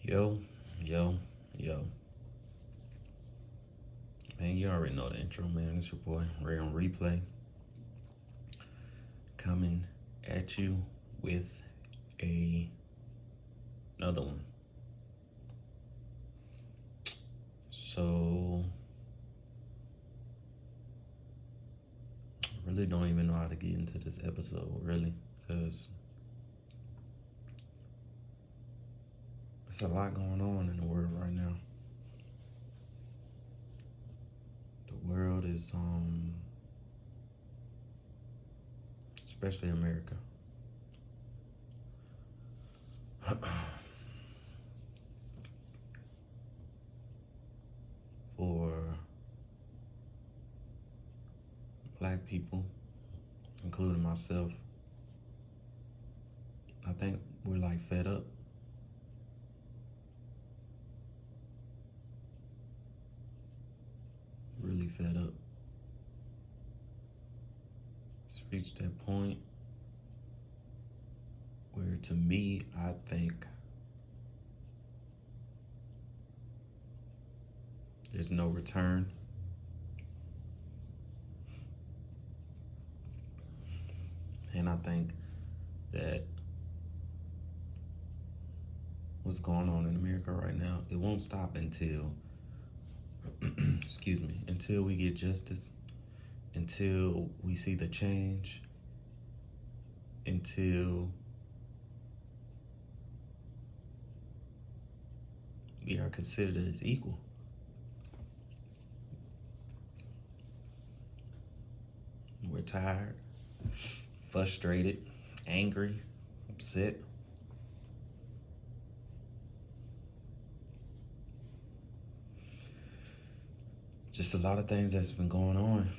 Yo, yo, yo. Man, you already know the intro, man. It's your boy, Ray on Replay, coming at you with another one. So, I really don't even know how to get into this episode, really, because there's a lot going on in the world right now. The world is, especially America. For black people, including myself, I think we're like fed up. Really fed up. It's reached that point where, to me, I think there's no return. And I think that what's going on in America right now, it won't stop until, excuse me, until we get justice, until we see the change, until we are considered as equal. We're tired, frustrated, angry, upset. Just a lot of things that's been going on.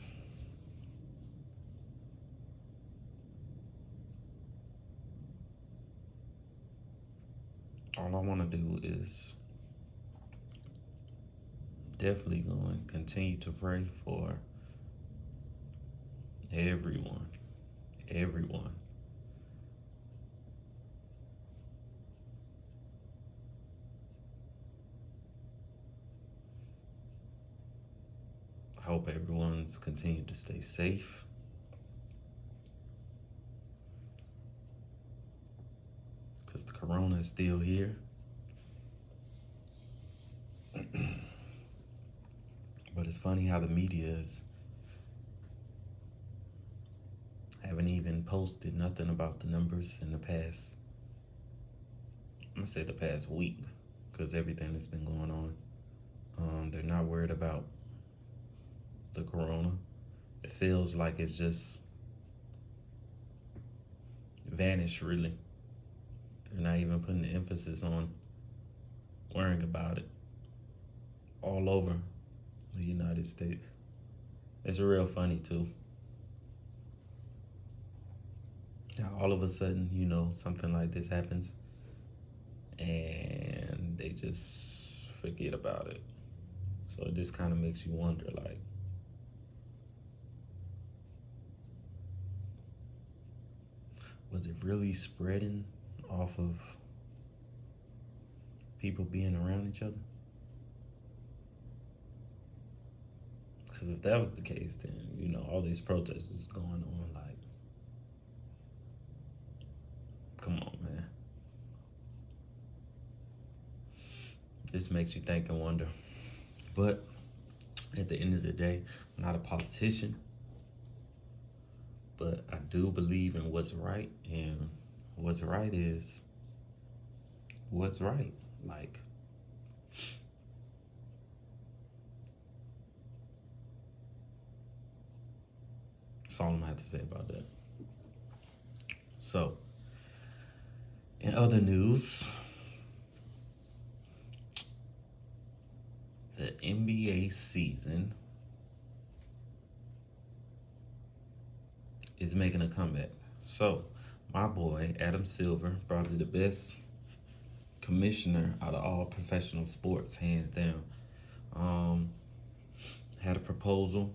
All I want to do is definitely going to continue to pray for everyone. I hope everyone's continued to stay safe. Because the corona is still here. But it's funny how the media haven't even posted nothing about the numbers in the past, I'm gonna say the past week, because everything that's been going on. They're not worried about the corona. It feels like it's just vanished, really. They're not even putting the emphasis on worrying about it all over the United States. It's real funny, too. Now, all of a sudden, something like this happens and they just forget about it. So it just kind of makes you wonder, like, was it really spreading off of people being around each other? Because if that was the case, then, all these protests is going on, like, come on, man. This makes you think and wonder. But at the end of the day, I'm not a politician, but I do believe in what's right, and what's right is what's right. Like, that's all I'm gonna have to say about that. So, in other news, the NBA season is making a comeback. So, my boy, Adam Silver, probably the best commissioner out of all professional sports, hands down, had a proposal.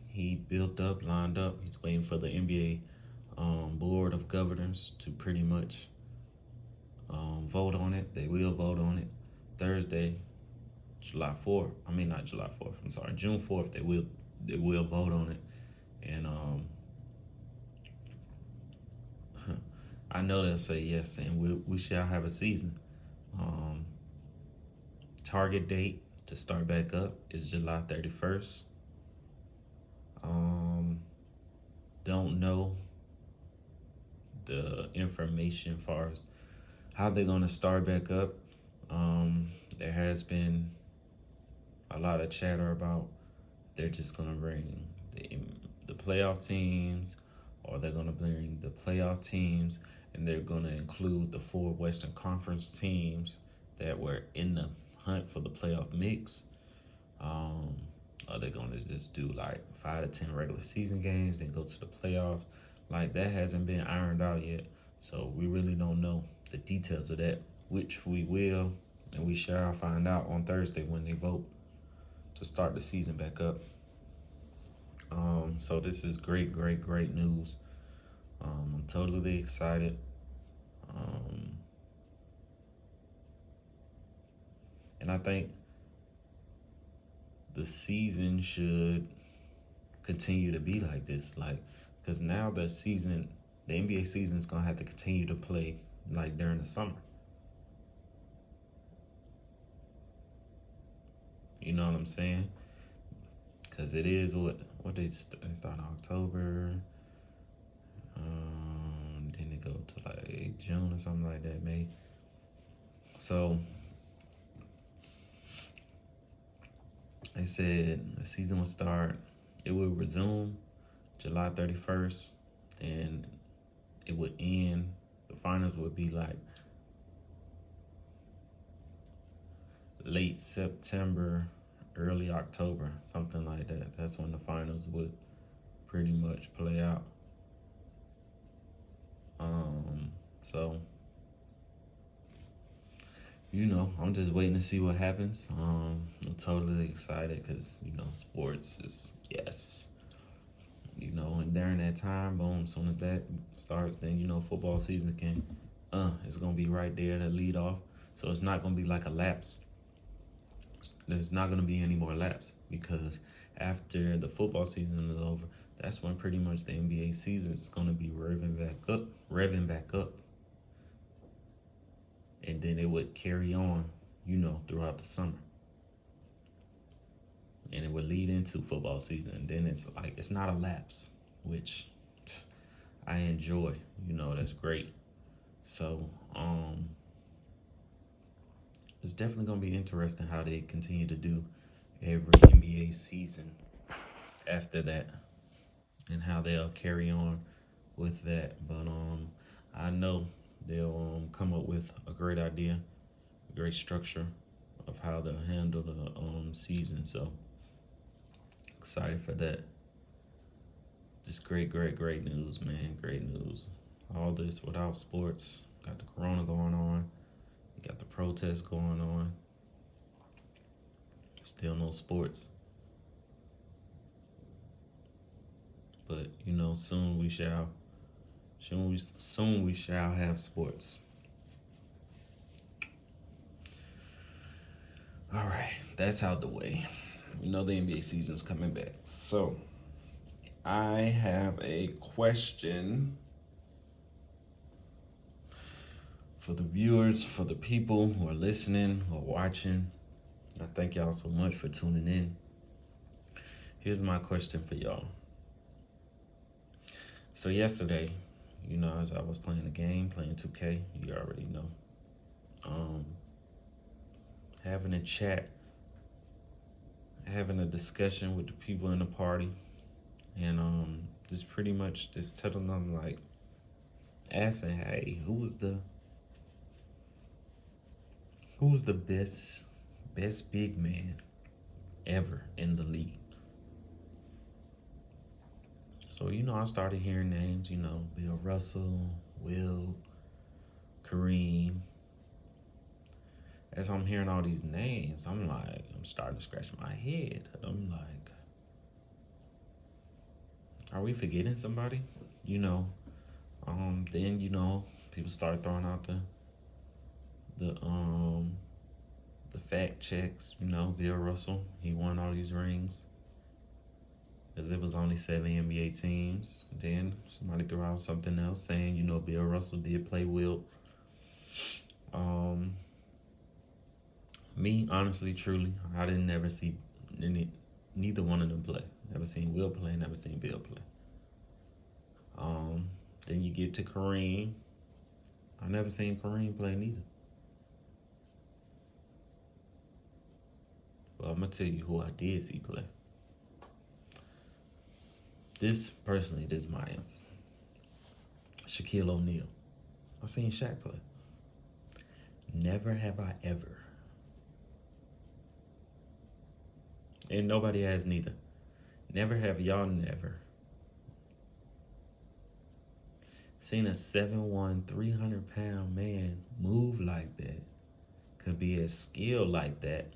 He built up, lined up. He's waiting for the NBA board of governors to pretty much vote on it. They will vote on it Thursday, July 4th. I mean, not July 4th. I'm sorry, June 4th. They will vote on it, and I know they'll say yes, and we shall have a season. Um, Target date to start back up is July 31st. Um, don't know the information as far as how they're going to start back up. There has been a lot of chatter about they're just going to bring the playoff teams, or they're going to bring the playoff teams and they're going to include the four Western Conference teams that were in the hunt for the playoff mix. Um, are they going to just do like 5 to 10 regular season games, then go to the playoffs? Like, that hasn't been ironed out yet. So we really don't know the details of that, which we will and we shall find out on Thursday when they vote to start the season back up. So this is great, great, great news. I'm totally excited. Um, and I think the season should continue to be like this, like, because now the NBA season is gonna have to continue to play like during the summer. You know what I'm saying? Because it is what they start in October, then they go to like June or something like that, May. So they said the season will start. It will resume July 31st, and it would end. The finals would be like late September, early October, something like that. That's when the finals would pretty much play out. So I'm just waiting to see what happens. I'm totally excited because sports is yes. And during that time, boom, as soon as that starts, then football season it's gonna be right there to lead off. So it's not gonna be like a lapse. There's not gonna be any more lapse because after the football season is over, that's when pretty much the NBA season is gonna be revving back up, and then it would carry on, throughout the summer, and it would lead into football season. And then it's like it's not a lapse, which I enjoy. That's great. So it's definitely gonna be interesting how they continue to do every NBA season after that, and how they'll carry on with that. But I know they'll come up with a great idea, a great structure of how they'll handle the season. So excited for that. Just great, great, great news, man. Great news. All this without sports. Got the corona going on. You got the protests going on. Still no sports. But soon we shall. Soon we shall have sports. All right, that's out the way. The NBA season's coming back. So I have a question for the viewers, for the people who are listening or watching. I thank y'all so much for tuning in. Here's my question for y'all. So yesterday, as I was playing the game, playing 2K, you already know, having a chat, having a discussion with the people in the party, and just pretty much just telling them, like, asking, hey, who was the best big man ever in the league? So, I started hearing names, Bill Russell, Will, Kareem. As I'm hearing all these names, I'm starting to scratch my head. I'm like, are we forgetting somebody? Then, people start throwing out the fact checks. You know, Bill Russell, he won all these rings because it was only 7 NBA teams. Then somebody threw out something else saying, you know, Bill Russell did play Wilt. Um, Me, honestly, truly, I didn't never see neither one of them play. Never seen Will play, never seen Bill play. Um, then you get to Kareem. I never seen Kareem play neither. Well, I'm gonna tell you who I did see play. This is my answer. Shaquille O'Neal. I seen Shaq play. Never have I ever, and nobody has neither. Never have y'all never seen a 7'1", 300-pound man move like that, could be as skilled like that,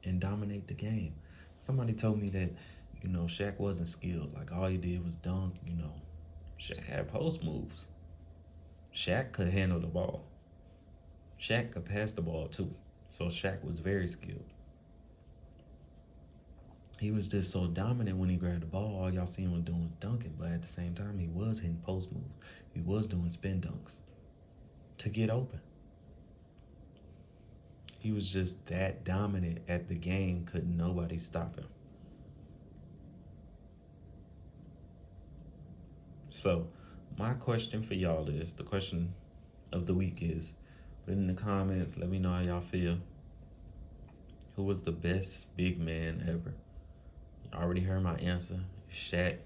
and dominate the game. Somebody told me that, you know, Shaq wasn't skilled. Like all he did was dunk. You know, Shaq had post moves. Shaq could handle the ball. Shaq could pass the ball too. So Shaq was very skilled. He was just so dominant when he grabbed the ball. All y'all seen him doing was dunking, but at the same time, he was hitting post moves. He was doing spin dunks to get open. He was just that dominant at the game. Couldn't nobody stop him. So, my question for y'all is, the question of the week is, put in the comments, let me know how y'all feel. Who was the best big man ever? You already heard my answer. Shaq,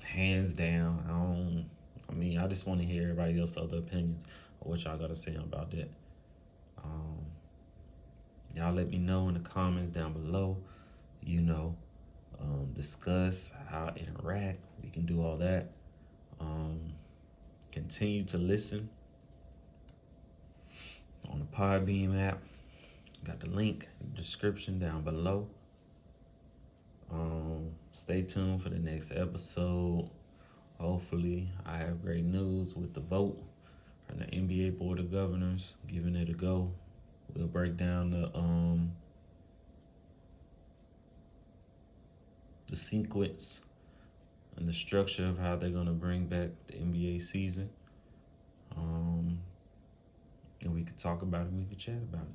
hands down. I just want to hear everybody else's other opinions of what y'all got to say about that. Y'all let me know in the comments down below. You know, discuss how to interact. We can do all that. Continue to listen on the Podbeam app. Got the link in the description down below. Stay tuned for the next episode. Hopefully, I have great news with the vote from the NBA Board of Governors, giving it a go. We'll break down the sequence and the structure of how they're going to bring back the NBA season. And we could talk about it, we could chat about it.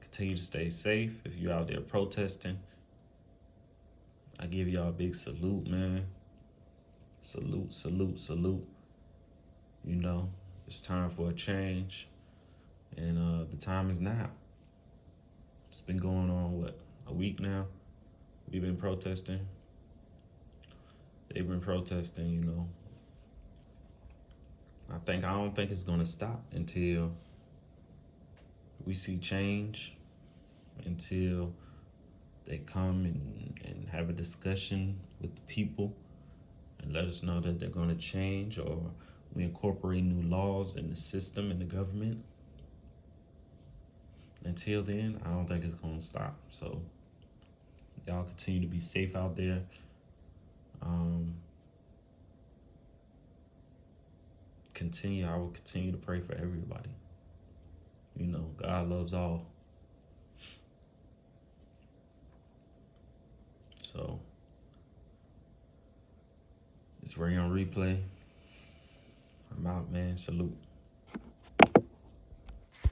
Continue to stay safe. If you're out there protesting, I give y'all a big salute, man. Salute, salute, salute. You know, it's time for a change. And the time is now. It's been going on, a week now? We've been protesting. They've been protesting, you know. I don't think it's gonna stop until we see change, until they come and have a discussion with the people and let us know that they're gonna change, or we incorporate new laws in the system and the government. Until then, I don't think it's gonna stop. So y'all continue to be safe out there. I will continue to pray for everybody. You know, God loves all. So, it's Ray on Replay. I'm out, man. Salute.